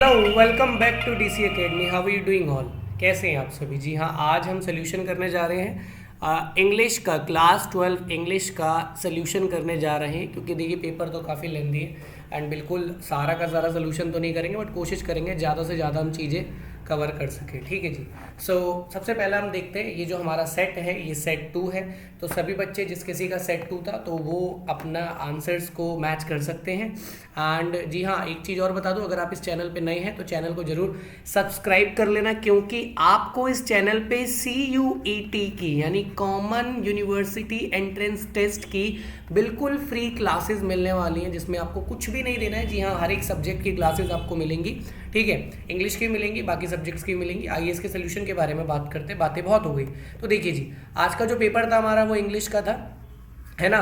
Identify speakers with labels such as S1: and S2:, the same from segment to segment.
S1: Hello welcome back to DC academy. How are you doing all? कैसे हैं आप सभी? जी हाँ, आज हम सोल्यूशन करने जा रहे हैं इंग्लिश का, क्लास 12 इंग्लिश का सोल्यूशन करने जा रहे हैं। क्योंकि देखिए पेपर तो काफ़ी लेंदी है एंड बिल्कुल सारा का सारा सोल्यूशन तो नहीं करेंगे, बट कोशिश करेंगे ज़्यादा से ज़्यादा हम चीज़ें कवर कर सकें। ठीक है जी। सबसे पहला हम देखते हैं, ये जो हमारा सेट है ये सेट 2 है। तो सभी बच्चे जिस किसी का सेट 2 था तो वो अपना आंसर्स को मैच कर सकते हैं। एंड जी हाँ, एक चीज़ और बता दूं, अगर आप इस चैनल पे नए हैं तो चैनल को जरूर सब्सक्राइब कर लेना, क्योंकि आपको इस चैनल पे CUET की यानी कॉमन यूनिवर्सिटी एंट्रेंस टेस्ट की बिल्कुल फ्री क्लासेस मिलने वाली हैं, जिसमें आपको कुछ भी नहीं देना है। जी हाँ, हर एक सब्जेक्ट की क्लासेस आपको मिलेंगी। ठीक है, इंग्लिश की मिलेंगी, बाकी सब्जेक्ट्स की मिलेंगी। आइए इसके सोल्यूशन के बारे में बात करते हैं। बातें बहुत हो गई, तो देखिए जी, आज का जो पेपर था हमारा वो इंग्लिश का था, है ना।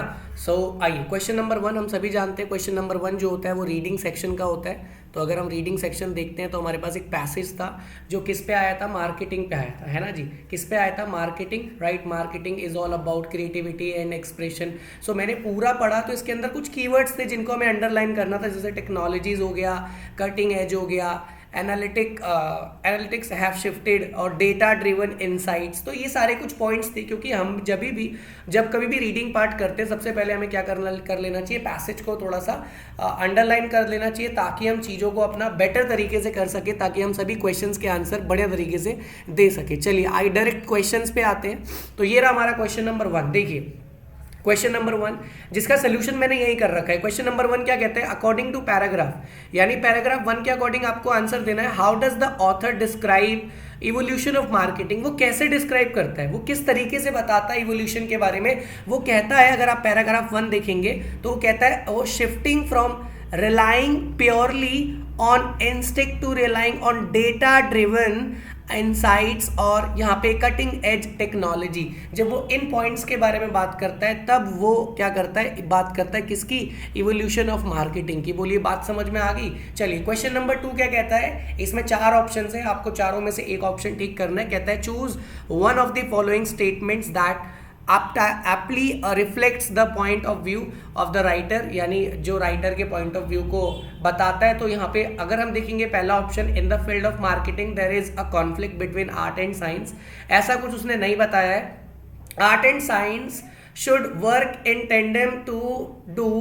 S1: आइए क्वेश्चन नंबर 1 हम सभी जानते हैं। क्वेश्चन नंबर 1 जो होता है वो रीडिंग सेक्शन का होता है। तो अगर हम रीडिंग सेक्शन देखते हैं तो हमारे पास एक पैसेज था जो किस पे आया था, मार्केटिंग पे आया था, है ना जी। किस पे आया था? Marketing, right. Marketing is all about creativity and expression. मैंने पूरा पढ़ा तो इसके अंदर कुछ कीवर्ड्स थे जिनको हमें अंडरलाइन करना था, जैसे टेक्नोलॉजीज हो गया, कटिंग एज हो गया, एनालिटिक्स हैव शिफ्टेड और डेटा ड्रिवन इनसाइट्स। तो ये सारे कुछ पॉइंट्स थे, क्योंकि हम जब कभी भी रीडिंग पार्ट करते हैं सबसे पहले हमें क्या कर लेना चाहिए, पैसेज को थोड़ा सा अंडरलाइन कर लेना चाहिए, ताकि हम चीज़ों को अपना बेटर तरीके से कर सके, ताकि हम सभी क्वेश्चंस के आंसर बढ़िया तरीके से दे सके। चलिए आई डायरेक्ट क्वेश्चंस पे आते हैं। तो ये रहा हमारा क्वेश्चन नंबर 1। देखिए क्वेश्चन नंबर 1 जिसका सोल्यूशन मैंने यही कर रखा है। क्वेश्चन नंबर 1 क्या कहते हैं? अकॉर्डिंग टू पैराग्राफ, यानी पैराग्राफ 1 के अकॉर्डिंग आपको आंसर देना है। How does the author describe evolution of marketing? वो कैसे डिस्क्राइब करता है, वो किस तरीके से बताता है इवोल्यूशन के बारे में? वो कहता है, अगर आप पैराग्राफ 1 देखेंगे तो वो कहता है वो shifting from relying purely on instinct to relying on data driven insights, और यहाँ पे कटिंग एज टेक्नोलॉजी। जब वो इन पॉइंट्स के बारे में बात करता है तब वो क्या करता है, बात करता है किसकी? इवोल्यूशन ऑफ मार्केटिंग की। बोलिए बात समझ में आ गई? चलिए क्वेश्चन नंबर 2 क्या कहता है? इसमें 4 ऑप्शन है, आपको चारों में से एक ऑप्शन ठीक करना है। कहता है choose one of the following statements that aptly reflects the point of view of the writer, यानी जो राइटर के पॉइंट ऑफ व्यू को बताता है। तो यहाँ पे अगर हम देखेंगे पहला option, in the field of marketing there is a conflict between art and science, ऐसा कुछ उसने नहीं बताया है। Art and science should work in tandem to do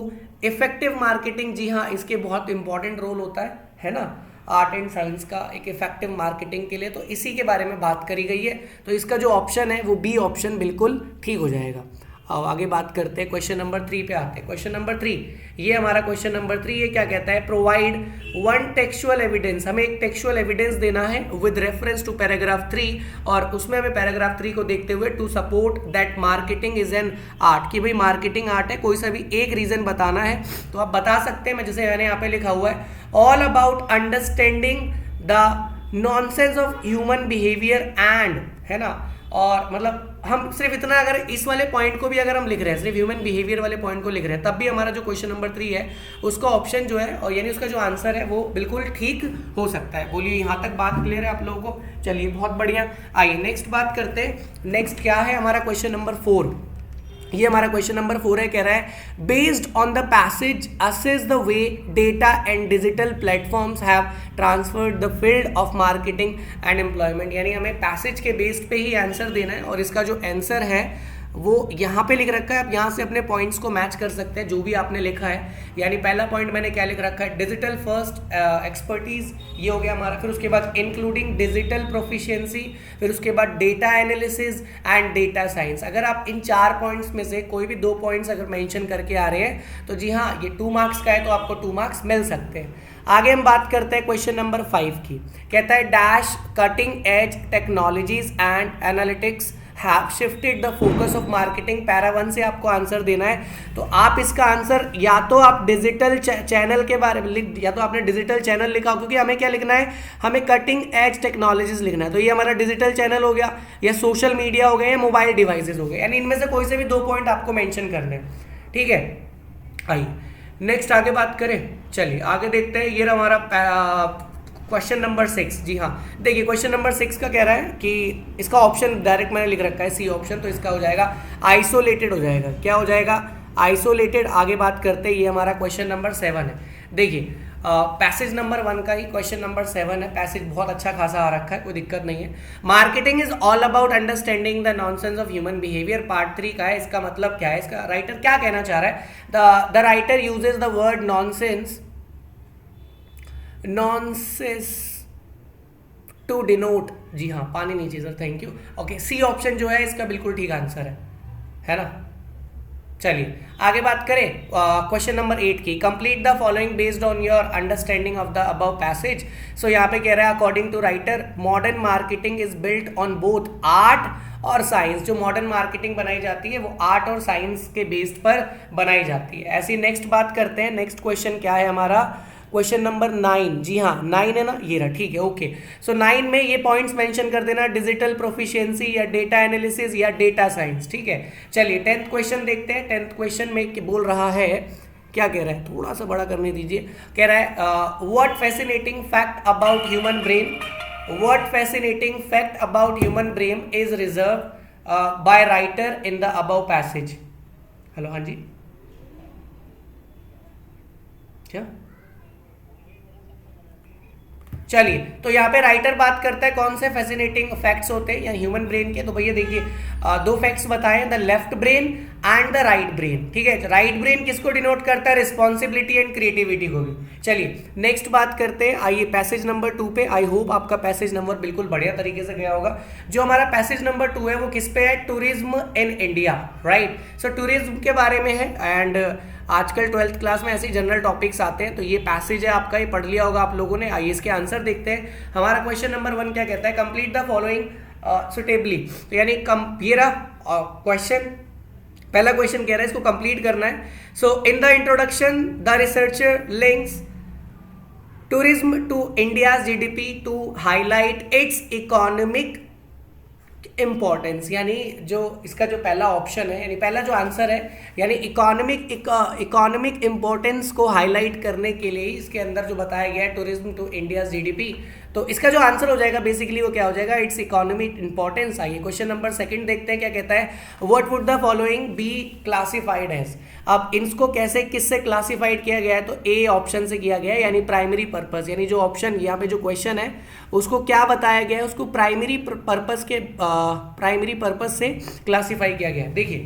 S1: effective marketing. जी हाँ, इसके बहुत इंपॉर्टेंट रोल होता है ना, आर्ट एंड साइंस का एक इफेक्टिव मार्केटिंग के लिए। तो इसी के बारे में बात करी गई है। तो इसका जो ऑप्शन है वो बी ऑप्शन बिल्कुल ठीक हो जाएगा। अब आगे बात करते हैं, क्वेश्चन नंबर 3 पे आते हैं। क्वेश्चन नंबर 3, ये हमारा क्वेश्चन नंबर 3 ये क्या कहता है? Provide one textual evidence. हमें एक टेक्सुअल एविडेंस देना है विद रेफरेंस टू पैराग्राफ 3, और उसमें हमें पैराग्राफ 3 को देखते हुए to support that marketing is an art, कि भाई मार्केटिंग आर्ट है। कोई सा भी एक रीजन बताना है तो आप बता सकते हैं। मैं जैसे मैंने यहाँ पे लिखा हुआ है, all about understanding the nonsense of human behaviour and, है ना। और मतलब हम सिर्फ इतना, अगर इस वाले पॉइंट को भी अगर हम लिख रहे हैं, सिर्फ ह्यूमन बिहेवियर वाले पॉइंट को लिख रहे हैं, तब भी हमारा जो क्वेश्चन नंबर 3 है उसका ऑप्शन जो है, और यानी उसका जो आंसर है वो बिल्कुल ठीक हो सकता है। बोलिए यहाँ तक बात क्लियर है आप लोगों को? चलिए बहुत बढ़िया। आइए नेक्स्ट बात करते हैं। नेक्स्ट क्या है हमारा क्वेश्चन नंबर 4। ये हमारा क्वेश्चन नंबर 4 है, कह रहा है based on the passage assess the way data and digital platforms have transferred the field of marketing and employment. यानी हमें पैसेज के बेस्ड पे ही आंसर देना है, और इसका जो आंसर है वो यहाँ पे लिख रखा है। आप यहाँ से अपने पॉइंट्स को मैच कर सकते हैं जो भी आपने लिखा है। यानी पहला पॉइंट मैंने क्या लिख रखा है? डिजिटल फर्स्ट एक्सपर्टीज, ये हो गया हमारा। फिर उसके बाद इंक्लूडिंग डिजिटल प्रोफिशिएंसी, फिर उसके बाद data analysis and data science. अगर आप इन 4 पॉइंट्स में से कोई भी 2 पॉइंट्स अगर मेंशन करके आ रहे हैं तो जी हाँ, ये 2 मार्क्स का है, तो आपको 2 मार्क्स मिल सकते हैं। आगे हम बात करते हैं क्वेश्चन नंबर 5 की। कहता है dash cutting edge technologies and analytics have shifted the focus of marketing. Para 1 से आपको आंसर देना है। तो आप इसका आंसर या तो आप डिजिटल चैनल के बारे में या तो आपने डिजिटल चैनल लिखा हो, क्योंकि हमें क्या लिखना है? हमें कटिंग एज टेक्नोलॉजीज लिखना है। तो ये हमारा डिजिटल चैनल हो गया, या सोशल मीडिया हो गया, या मोबाइल डिवाइसेज हो गए, यानी इनमें से कोई से भी 2 पॉइंट आपको मेंशन करने हैं। ठीक है, आइए नेक्स्ट आगे बात करें। चलिए आगे देखते हैं। ये हमारा क्वेश्चन नंबर 6। जी हाँ, देखिए क्वेश्चन नंबर 6 का कह रहा है कि इसका ऑप्शन डायरेक्ट मैंने लिख रखा है सी ऑप्शन, तो इसका हो जाएगा आइसोलेटेड हो जाएगा। क्या हो जाएगा? आइसोलेटेड। आगे बात करते हैं, ये हमारा क्वेश्चन नंबर 7 है। देखिए पैसेज नंबर 1 का ही क्वेश्चन नंबर 7 है। पैसेज बहुत अच्छा खासा आ रखा है, कोई दिक्कत नहीं है। Marketing is all about understanding the nonsense of human behaviour, part 3 का है। इसका मतलब क्या है, इसका राइटर क्या कहना चाह रहा है? The writer uses the word nonsense to denote, जी हाँ, पानी नीचे sir, thank you. Okay, C option जो है इसका बिल्कुल ठीक आंसर है ना। चलिए आगे बात करें क्वेश्चन नंबर 8 की। Complete the following based on your understanding of the above passage. So यहाँ पे कह रहा है according to writer modern marketing is built on both art और साइंस। जो मॉडर्न मार्केटिंग बनाई जाती है वो आर्ट और साइंस के बेस्ड पर बनाई जाती है। ऐसी नेक्स्ट बात करते हैं। नेक्स्ट क्वेश्चन क्या है हमारा? क्वेश्चन नंबर 9, जी हाँ 9 है ना, ये रहा, ठीक है, ओके। सो 9 में ये पॉइंट्स मेंशन कर देना, डिजिटल प्रोफिशिएंसी या डेटा एनालिसिस या डेटा साइंस, ठीक है। चलिए 10th क्वेश्चन देखते हैं। 10th क्वेश्चन में बोल रहा है, क्या कह रहा है, थोड़ा सा बड़ा करने दीजिए। कह रहा है what fascinating fact about human brain, what fascinating fact about human brain is reserve by writer in the above passage. Hello, हाँ जी, क्या? चलिए, तो यहाँ पे राइटर बात करता है कौन से फैसिनेटिंग फैक्ट्स होते हैं या ह्यूमन ब्रेन के। तो भैया देखिए, दो फैक्ट्स बताए, the left brain and the right brain, ठीक है। राइट ब्रेन किसको डिनोट करता है? रिस्पॉन्सिबिलिटी एंड क्रिएटिविटी को भी। चलिए नेक्स्ट बात करते हैं, आइए पैसेज नंबर 2 पे। आई होप आपका पैसेज नंबर बिल्कुल बढ़िया तरीके से गया होगा। जो हमारा पैसेज नंबर 2 है वो किस पे है? Tourism in India, right. So tourism के बारे में है एंड आजकल 12th क्लास में ऐसे जनरल टॉपिक्स आते हैं, तो ये पैसेज है आपका, ये पढ़ लिया होगा आप लोगों ने। आइए इसके आंसर देखते हैं। हमारा क्वेश्चन नंबर 1 क्या कहता है? Complete the following suitably. तो यानी ये रहा क्वेश्चन, पहला क्वेश्चन कह रहा है इसको कंप्लीट करना है। So in the introduction the researcher links tourism to India's GDP to highlight its economic importance. यानी जो इसका जो पहला ऑप्शन है, यानी पहला जो आंसर है, यानी इकोनॉमिक इंपॉर्टेंस को हाईलाइट करने के लिए इसके अंदर जो बताया गया है टूरिज्म टू इंडिया जीडीपी, तो इसका जो आंसर हो जाएगा बेसिकली वो क्या हो जाएगा? It's economic importance. आइए क्वेश्चन नंबर 2 देखते हैं क्या कहता है। What would the following be classified as. अब इसको कैसे, किससे क्लासिफाइड किया गया है? तो ए ऑप्शन से किया गया है, यानी प्राइमरी पर्पस। यानी जो ऑप्शन यहाँ पे जो क्वेश्चन है उसको क्या बताया गया है? उसको प्राइमरी पर्पस से क्लासिफाई किया गया है। देखिए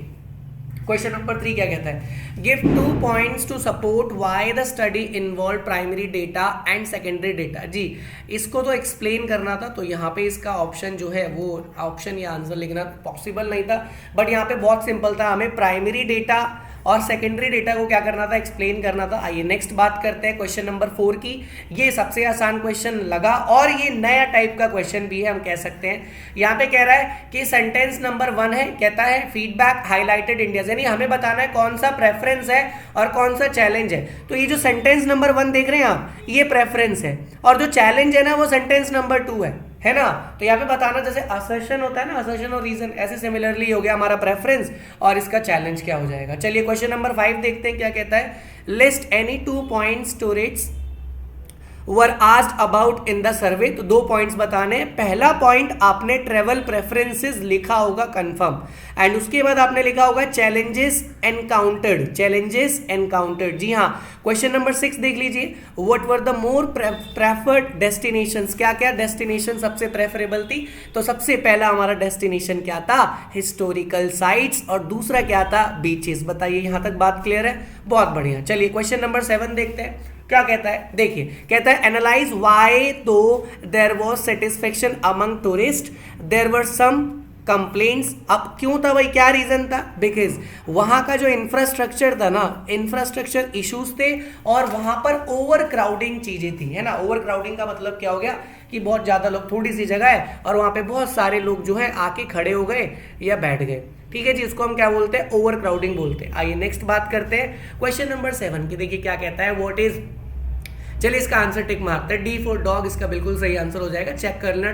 S1: क्वेश्चन नंबर 3 क्या कहता है? Give 2 points to support why the study involve primary data and secondary data. जी, इसको तो एक्सप्लेन करना था, तो यहाँ पे इसका ऑप्शन जो है वो ऑप्शन या आंसर लिखना पॉसिबल नहीं था, बट यहाँ पे बहुत सिंपल था, हमें प्राइमरी डेटा और सेकेंडरी डेटा को क्या करना था? एक्सप्लेन करना था। आइए नेक्स्ट बात करते हैं क्वेश्चन नंबर 4 की। ये सबसे आसान क्वेश्चन लगा और ये नया टाइप का क्वेश्चन भी है, हम कह सकते हैं। यहाँ पे कह रहा है कि सेंटेंस नंबर 1 है, कहता है फीडबैक हाईलाइटेड इंडिया, यानी हमें बताना है कौन सा प्रेफरेंस है और कौन सा चैलेंज है। तो ये जो सेंटेंस नंबर 1 देख रहे हैं आप, ये प्रेफरेंस है, और जो चैलेंज है ना वो सेंटेंस नंबर 2 है ना। तो यहाँ पे बताना, जैसे असर्शन होता है ना, असर्शन और रीजन, ऐसे सिमिलरली हो गया हमारा प्रेफरेंस और इसका चैलेंज क्या हो जाएगा। चलिए क्वेश्चन नंबर 5 देखते हैं क्या कहता है। List any 2 points tourists were asked about in the survey. तो 2 पॉइंट्स बताने हैं। पहला पॉइंट आपने ट्रेवल प्रेफरेंसेस लिखा होगा कंफर्म, एंड उसके बाद आपने लिखा होगा चैलेंजेस एनकाउंटर्ड। जी हाँ, क्वेश्चन नंबर 6 देख लीजिए। What were the more preferred destinations, क्या क्या डेस्टिनेशन सबसे प्रेफरेबल थी? तो सबसे पहला हमारा डेस्टिनेशन क्या था? हिस्टोरिकल साइट्स, और दूसरा क्या था? बीचेस। बताइए यहां तक बात क्लियर है? बहुत बढ़िया। चलिए क्वेश्चन नंबर 7 देखते हैं क्या कहता है। देखिए कहता है analyse why do there was satisfaction among tourist there were some complaints. अब क्यों था भाई, क्या रीजन था? बिकॉज वहां का जो इंफ्रास्ट्रक्चर था ना, इंफ्रास्ट्रक्चर इश्यूज थे और वहां पर ओवर क्राउडिंग चीजें थी, है ना। ओवर क्राउडिंग का मतलब क्या हो गया कि बहुत ज्यादा लोग, थोड़ी सी जगह है और वहां पे बहुत सारे लोग जो है आके खड़े हो गए या बैठ गए, ठीक है जी। इसको हम क्या बोलते हैं? ओवर क्राउडिंग बोलते हैं। आइए नेक्स्ट बात करते हैं क्वेश्चन नंबर 7 की। देखिए क्या कहता है, व्हाट इज, चलिए इसका आंसर टिक मारते हैं। डी फॉर डॉग इसका बिल्कुल सही आंसर हो जाएगा, चेक कर लेना।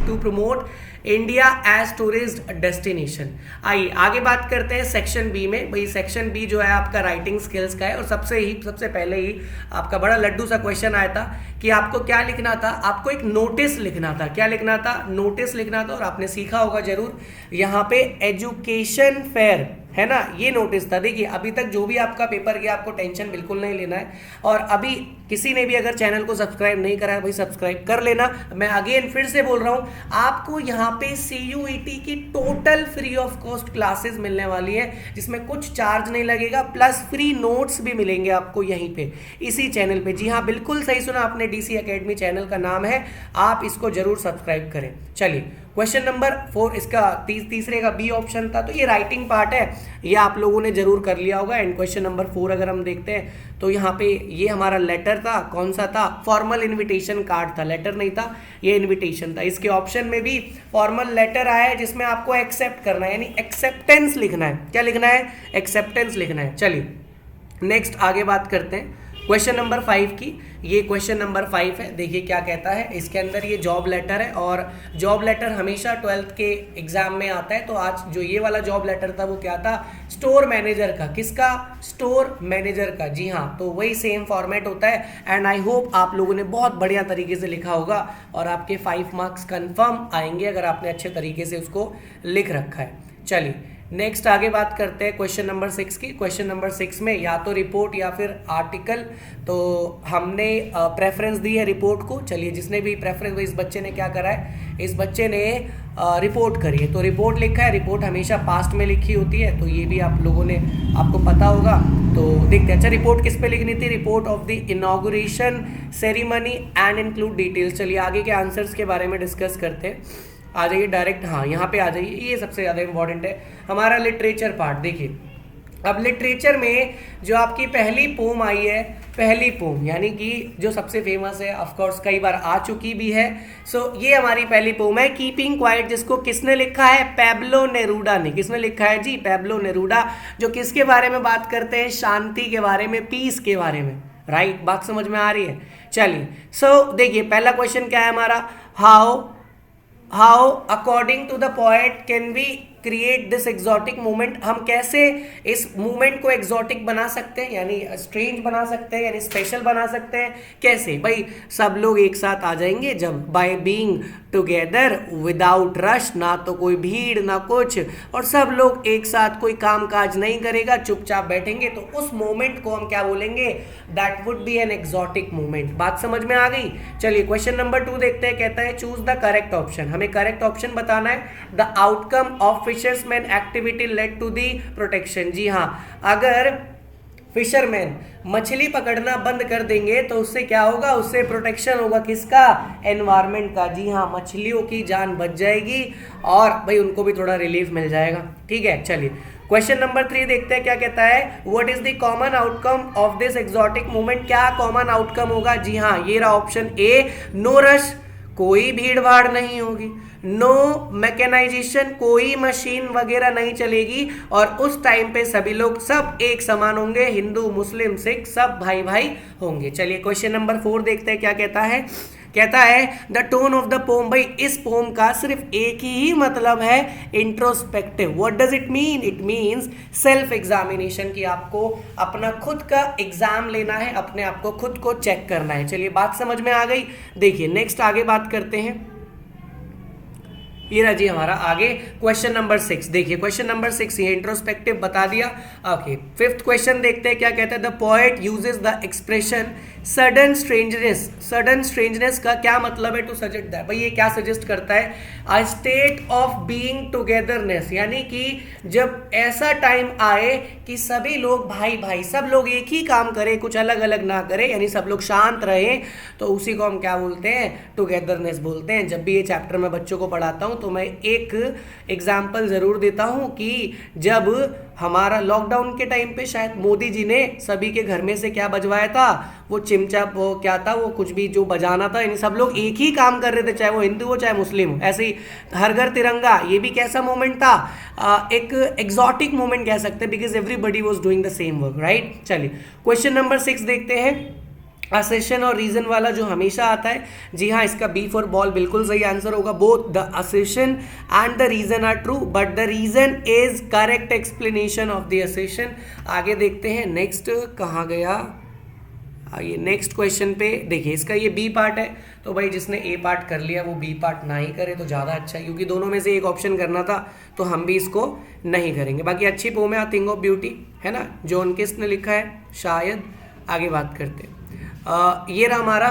S1: To promote India as tourist destination. आइए आगे बात करते हैं सेक्शन बी में। भाई सेक्शन बी जो है आपका राइटिंग स्किल्स का है, और सबसे पहले ही आपका बड़ा लड्डू सा क्वेश्चन आया था कि आपको क्या लिखना था? आपको एक नोटिस लिखना था। क्या लिखना था? नोटिस लिखना था। और आपने सीखा होगा जरूर, यहाँ पे एजुकेशन फेयर है ना, ये नोटिस था। देखिए अभी तक जो भी आपका पेपर गया आपको टेंशन बिल्कुल नहीं लेना है, और अभी किसी ने भी अगर चैनल को सब्सक्राइब नहीं करा है भाई सब्सक्राइब कर लेना। मैं अगेन फिर से बोल रहा हूँ, आपको यहाँ पे CUET की total free of cost classes मिलने वाली है, जिसमें कुछ चार्ज नहीं लगेगा, प्लस फ्री नोट्स भी मिलेंगे आपको यहीं पे इसी चैनल पे। जी हाँ बिल्कुल सही सुना आपने, DC एकेडमी चैनल का नाम है, आप इसको जरूर सब्सक्राइब करें। चलिए क्वेश्चन नंबर 4, इसका तीसरे का बी ऑप्शन था, तो ये राइटिंग पार्ट है, ये आप लोगों ने जरूर कर लिया होगा। एंड क्वेश्चन नंबर 4 अगर हम देखते हैं तो यहाँ पे ये हमारा लेटर था, कौन सा था, फॉर्मल इनविटेशन कार्ड था, लेटर नहीं था, ये इनविटेशन था। इसके ऑप्शन में भी फॉर्मल लेटर आया है जिसमें आपको एक्सेप्ट करना है, यानी एक्सेप्टेंस लिखना है। क्या लिखना है? एक्सेप्टेंस लिखना है। चलिए नेक्स्ट आगे बात करते हैं क्वेश्चन नंबर 5 की। ये क्वेश्चन नंबर 5 है, देखिए क्या कहता है इसके अंदर। ये जॉब लेटर है, और जॉब लेटर हमेशा 12th के एग्जाम में आता है। तो आज जो ये वाला जॉब लेटर था वो क्या था? स्टोर मैनेजर का। किसका? स्टोर मैनेजर का। जी हाँ, तो वही सेम फॉर्मेट होता है। एंड आई होप आप लोगों ने बहुत बढ़िया तरीके से लिखा होगा, और आपके 5 मार्क्स कन्फर्म आएंगे अगर आपने अच्छे तरीके से उसको लिख रखा है। चलिए नेक्स्ट आगे बात करते हैं क्वेश्चन नंबर 6 की। क्वेश्चन नंबर 6 में या तो रिपोर्ट या फिर आर्टिकल, तो हमने प्रेफरेंस दी है रिपोर्ट को। चलिए जिसने भी प्रेफरेंस, इस बच्चे ने क्या करा है, इस बच्चे ने रिपोर्ट करी है, तो रिपोर्ट लिखा है। रिपोर्ट हमेशा पास्ट में लिखी होती है, तो ये भी आप लोगों ने, आपको पता होगा। तो देखते हैं। अच्छा रिपोर्ट किस पे लिखनी थी? Report of the inauguration ceremony and include details. चलिए आगे के आंसर्स के बारे में डिस्कस करते हैं। आ जाइए डायरेक्ट, हाँ यहाँ पे आ जाइए, ये सबसे ज़्यादा इंपॉर्टेंट है हमारा लिटरेचर पार्ट। देखिए अब लिटरेचर में जो आपकी पहली पोम आई है, पहली पोम यानी कि जो सबसे फेमस है, ऑफ कोर्स कई बार आ चुकी भी है। सो ये हमारी पहली पोम है, कीपिंग क्वाइट, जिसको किसने लिखा है? पैब्लो नेरूडा ने। किसने लिखा है जी? पैब्लो नेरूडा। जो किसके बारे में बात करते हैं? शांति के बारे में, पीस के बारे में। राइट, बात समझ में आ रही है? चलिए सो देखिए पहला क्वेश्चन क्या है हमारा, how according to the poet can we create this exotic movement. हम कैसे इस मूवमेंट को एक्सोटिक बना सकते हैं, यानी स्ट्रेंज बना सकते हैं, यानी स्पेशल बना सकते हैं। कैसे भाई? सब लोग एक साथ आ जाएंगे जब, by being together without rush, ना तो कोई भीड़ ना कुछ, और सब लोग एक साथ, कोई काम काज नहीं करेगा, चुपचाप बैठेंगे, तो उस मोमेंट को हम क्या बोलेंगे? That would be an exotic movement. बात समझ में आ गई? चलिए क्वेश्चन नंबर 2 देखते हैं। कहता है चूज द करेक्ट ऑप्शन। हमें करेक्ट ऑप्शन बताना है। The outcome of fishersman activity led to the protection. जी हाँ, अगर फिशरमैन मछली पकड़ना बंद कर देंगे तो उससे क्या होगा? उससे प्रोटेक्शन होगा। किसका? एनवायरमेंट का। जी हाँ, मछलियों की जान बच जाएगी और भाई उनको भी थोड़ा रिलीफ मिल जाएगा। ठीक है, चलिए क्वेश्चन नंबर 3 देखते हैं क्या कहता है। What is the common outcome of this exotic movement. क्या कॉमन आउटकम होगा? जी हाँ, ये रहा ऑप्शन ए, नो रश, कोई भीड़ भाड़ नहीं होगी, नो मैकेनाइजेशन, कोई मशीन वगैरह नहीं चलेगी, और उस टाइम पे सभी लोग सब एक समान होंगे, हिंदू मुस्लिम सिख सब भाई भाई होंगे। चलिए क्वेश्चन नंबर 4 देखते हैं क्या कहता है। कहता है the tone of the pome. भाई इस पोम का सिर्फ एक ही मतलब है, introspective. What does it mean? It means self examination, की आपको अपना खुद का एग्जाम लेना है, अपने आप को खुद को चेक करना है। चलिए बात समझ में आ गई। देखिए नेक्स्ट आगे बात करते हैं। ये रहा जी हमारा आगे क्वेश्चन नंबर 6। देखिए क्वेश्चन नंबर 6 ये इंट्रोस्पेक्टिव बता दिया। ओके, 5th क्वेश्चन देखते हैं क्या कहता है। The poet uses the expression sudden strangeness. Sudden strangeness का क्या मतलब है? टू सजेस्ट दैट, भाई ये क्या सजेस्ट करता है? A state of being togetherness, यानी कि जब ऐसा टाइम आए कि सभी लोग भाई भाई, सब लोग एक ही काम करें, कुछ अलग अलग ना करें, यानी सब लोग शांत रहें, तो उसी को हम क्या बोलते हैं? टुगेदरनेस बोलते हैं। जब भी ये चैप्टर मैं बच्चों को पढ़ाता हूँ तो मैं एक एग्जाम्पल ज़रूर देता हूँ कि जब हमारा लॉकडाउन के टाइम पे शायद मोदी जी ने सभी के घर में से क्या बजवाया था? वो चिमचा, वो क्या था, वो कुछ भी जो बजाना था, यानी सब लोग एक ही काम कर रहे थे, चाहे वो हिंदू हो चाहे मुस्लिम हो। ऐसे ही हर घर तिरंगा, ये भी कैसा मोमेंट था? एक एग्जॉटिक मोमेंट कह सकते हैं, because everybody was doing the same work. Right, चलिए क्वेश्चन नंबर 6 देखते हैं। असेशन और रीजन वाला जो हमेशा आता है। जी हाँ, इसका बी फॉर बॉल बिल्कुल सही आंसर होगा। Both the assertion and the reason are true, but the reason is correct explanation of the assertion. आगे देखते हैं नेक्स्ट, कहाँ गया? आइए नेक्स्ट क्वेश्चन पे देखिए, इसका ये बी पार्ट है, तो भाई जिसने ए पार्ट कर लिया वो बी पार्ट ना ही करे तो ज़्यादा अच्छा है, क्योंकि दोनों में से एक ऑप्शन करना था तो हम भी इसको नहीं करेंगे। बाकी अच्छी पोम है आ थिंग ऑफ ब्यूटी, है ना, जॉन किस्ट ने लिखा है शायद। आगे बात करते हैं, ये रहा हमारा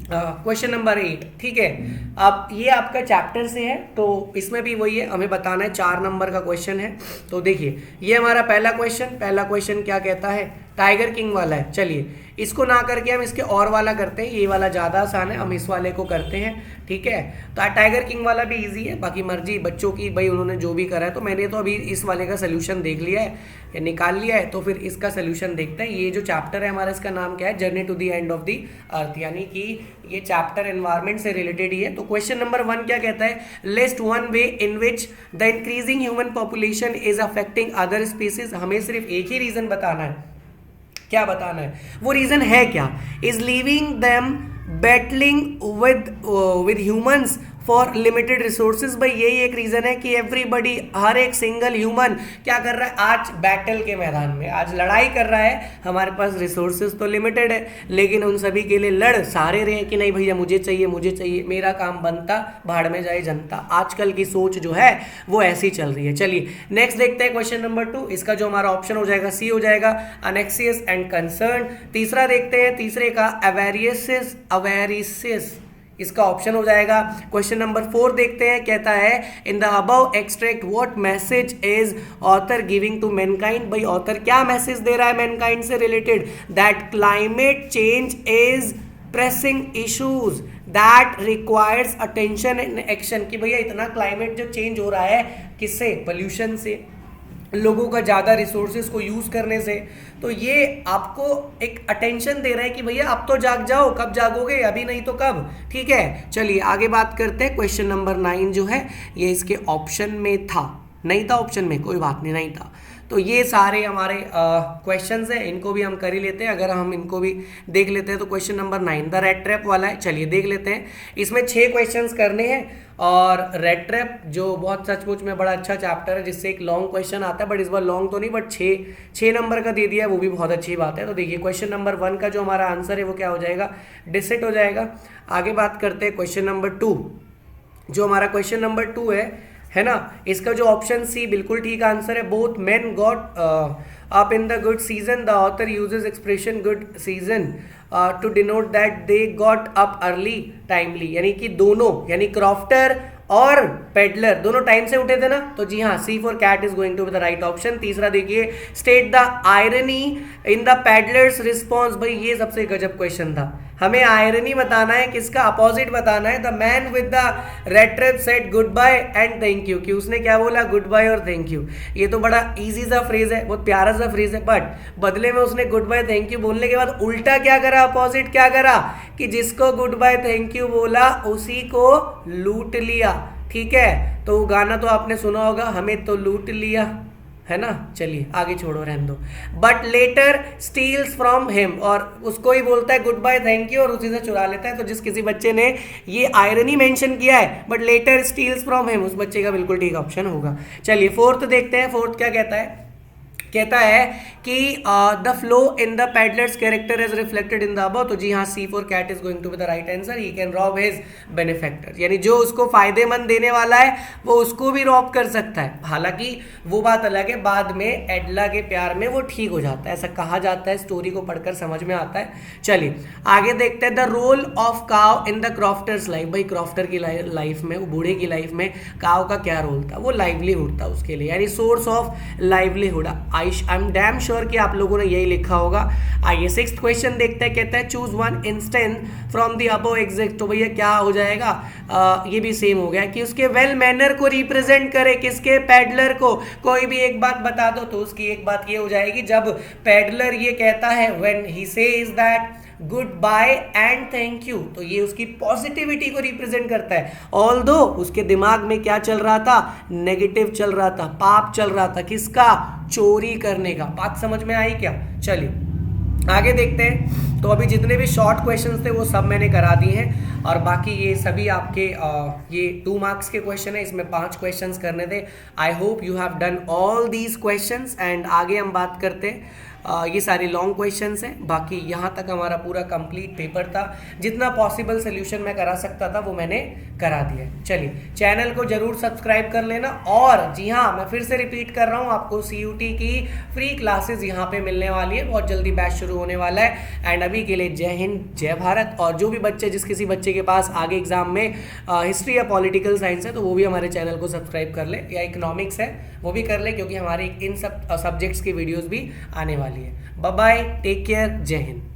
S1: क्वेश्चन नंबर 8, ठीक है। अब ये आपका चैप्टर से है, तो इसमें भी वही है, हमें बताना है 4 नंबर का क्वेश्चन है। तो देखिए ये हमारा पहला क्वेश्चन क्या कहता है, टाइगर किंग वाला है। चलिए इसको ना करके हम इसके और वाला करते हैं, ये वाला ज़्यादा आसान है, हम इस वाले को करते हैं, ठीक है। तो टाइगर किंग वाला भी इजी है, बाकी मर्जी बच्चों की, भाई उन्होंने जो भी करा है। तो मैंने तो अभी इस वाले का सोल्यूशन देख लिया है या निकाल लिया है, तो फिर इसका सोल्यूशन देखते हैं। ये जो चैप्टर है हमारा, इसका नाम क्या है, journey to the end of the earth, यानी कि ये चैप्टर एनवायरमेंट से रिलेटेड ही है। तो क्वेश्चन नंबर 1 क्या कहता है, list one way in which the increasing human population is affecting other species. हमें सिर्फ एक ही रीजन बताना है, क्या बताना है, वो रीजन है क्या, is leaving them battling with humans for limited resources. भाई यही एक रीजन है कि एवरीबडी, हर एक सिंगल ह्यूमन क्या कर रहा है, आज बैटल के मैदान में आज लड़ाई कर रहा है। हमारे पास रिसोर्सेज तो लिमिटेड है, लेकिन उन सभी के लिए लड़ सारे रहे कि नहीं भैया मुझे चाहिए, मेरा काम बनता, भाड़ में जाए जनता। आजकल की सोच जो है वो ऐसी चल रही है। चलिए नेक्स्ट देखते हैं क्वेश्चन नंबर 2, इसका जो हमारा ऑप्शन हो जाएगा सी हो जाएगा, अनेक्सियस एंड कंसर्न। तीसरा देखते हैं, तीसरे का अवेरिसिस इसका ऑप्शन हो जाएगा। क्वेश्चन नंबर 4 देखते हैं, कहता है in the above extract what message is author giving to mankind. भाई ऑथर क्या मैसेज दे रहा है मैनकाइंड से related, that climate change is pressing issues that requires attention and action. कि भैया इतना क्लाइमेट जो चेंज हो रहा है, किससे, पोल्यूशन से, लोगों का ज़्यादा रिसोर्सेज को यूज़ करने से। तो ये आपको एक अटेंशन दे रहा है कि भैया अब तो जाग जाओ, कब जागोगे, अभी नहीं तो कब, ठीक है। चलिए आगे बात करते हैं। क्वेश्चन नंबर 9 जो है ये इसके ऑप्शन में था, नहीं था ऑप्शन में, कोई बात नहीं था। तो ये सारे हमारे क्वेश्चंस हैं, इनको भी हम कर ही लेते हैं। अगर हम इनको भी देख लेते हैं तो question number 9 the red trap वाला है, चलिए देख लेते हैं। इसमें 6 क्वेश्चंस करने हैं, और रेड ट्रैप जो बहुत सचमुच में बड़ा अच्छा चैप्टर है, जिससे एक लॉन्ग क्वेश्चन आता है, बट इस बार लॉन्ग तो नहीं, बट 6 नंबर का दे दिया है, वो भी बहुत अच्छी बात है। तो देखिए क्वेश्चन नंबर 1 का जो हमारा आंसर है वो क्या हो जाएगा, डिसिट हो जाएगा। आगे बात करते हैं क्वेश्चन नंबर 2, जो हमारा क्वेश्चन नंबर 2 है ना, इसका जो ऑप्शन सी बिल्कुल ठीक आंसर है। Both men got up in the good season, the author uses expression good season two denote that they got up early timely, यानी कि दोनों, यानी क्रॉफ्टर और पेडलर दोनों टाइम से उठे थे ना। तो जी हाँ, C for cat is going to be the right option. तीसरा देखिए, state the irony in the peddler's response. भाई ये सबसे गजब क्वेश्चन था, हमें आयरनी बताना है, किसका अपोजिट बताना है। The man with the red trap said goodbye and thank you, कि उसने क्या बोला, गुड बाय और थैंक यू। ये तो बड़ा इजी सा फ्रेज है, बहुत प्यारा सा फ्रेज है, बट बदले में उसने गुड बाय थैंक यू बोलने के बाद उल्टा क्या करा, अपोजिट क्या करा, कि जिसको गुड बाय थैंक यू बोला उसी को लूट लिया, ठीक है। तो गाना तो आपने सुना होगा, हमें तो लूट लिया, है ना। चलिए आगे छोड़ो, रहने दो। But later steals from him, और उसको ही बोलता है गुड बाय थैंक यू और उसी से चुरा लेता है। तो जिस किसी बच्चे ने ये आयरनी मेंशन किया है, but later steals from him, उस बच्चे का बिल्कुल ठीक ऑप्शन होगा। चलिए फोर्थ देखते हैं, फोर्थ क्या कहता है, कहता है कि the flaw in the peddler's character is reflected in the above. तो जी हाँ, C for cat is going to be the right answer. He can rob his benefactor, यानी जो उसको फायदेमंद देने वाला है वो उसको भी रॉब कर सकता है। हालांकि वो बात अलग है, बाद में एडला के प्यार में वो ठीक हो जाता है, ऐसा कहा जाता है, स्टोरी को पढ़कर समझ में आता है। चलिए आगे देखते हैं, द रोल ऑफ काव इन द क्रॉफ्टर्स लाइफ। भाई क्रॉफ्टर की लाइफ में, वो बूढ़े की लाइफ में काव का क्या रोल था, वो लाइवलीहुड था उसके लिए, यानी source of livelihood. I am damn sure कि आप लोगों ने यही लिखा होगा। आइए 6th क्वेश्चन देखते हैं, कहता है choose one instance from the above exact. तो भैया क्या हो जाएगा, ये भी सेम हो गया कि उसके वेल मैनर को रिप्रेजेंट करे, किसके, पैडलर को। कोई भी एक बात बता दो तो उसकी एक बात ये हो जाएगी, जब पैडलर ये कहता है when he says that goodbye and thank you, तो ये उसकी पॉजिटिविटी को रिप्रेजेंट करता है। ऑल्दो उसके दिमाग में क्या चल रहा था, नेगेटिव चल रहा था, पाप चल रहा था, किसका, चोरी करने का। बात समझ में आई क्या। चलिए आगे देखते हैं। तो अभी जितने भी शॉर्ट क्वेश्चंस थे वो सब मैंने करा दिए हैं, और बाकी ये सभी आपके ये 2 मार्क्स के क्वेश्चन है, इसमें 5 क्वेश्चंस करने थे। I hope you have done all these questions. And आगे हम बात करते हैं ये सारे लॉन्ग क्वेश्चंस हैं। बाकी यहाँ तक हमारा पूरा कंप्लीट पेपर था, जितना पॉसिबल सोल्यूशन मैं करा सकता था वो मैंने करा दिया। चलिए, चैनल को जरूर सब्सक्राइब कर लेना। और जी हाँ, मैं फिर से रिपीट कर रहा हूँ, आपको CUT की फ्री क्लासेस यहाँ पे मिलने वाली है, बहुत जल्दी बैच शुरू होने वाला है। एंड अभी के लिए जय हिंद, जय भारत। और जो भी बच्चे, जिस किसी बच्चे के पास आगे एग्जाम में हिस्ट्री या पॉलिटिकल साइंस है तो वो भी हमारे चैनल को सब्सक्राइब कर ले, या इकोनॉमिक्स है वो भी कर ले, क्योंकि हमारे इन सब सब्जेक्ट्स की वीडियोस भी आने वाली है। बाय बाय, टेक केयर, जय हिंद।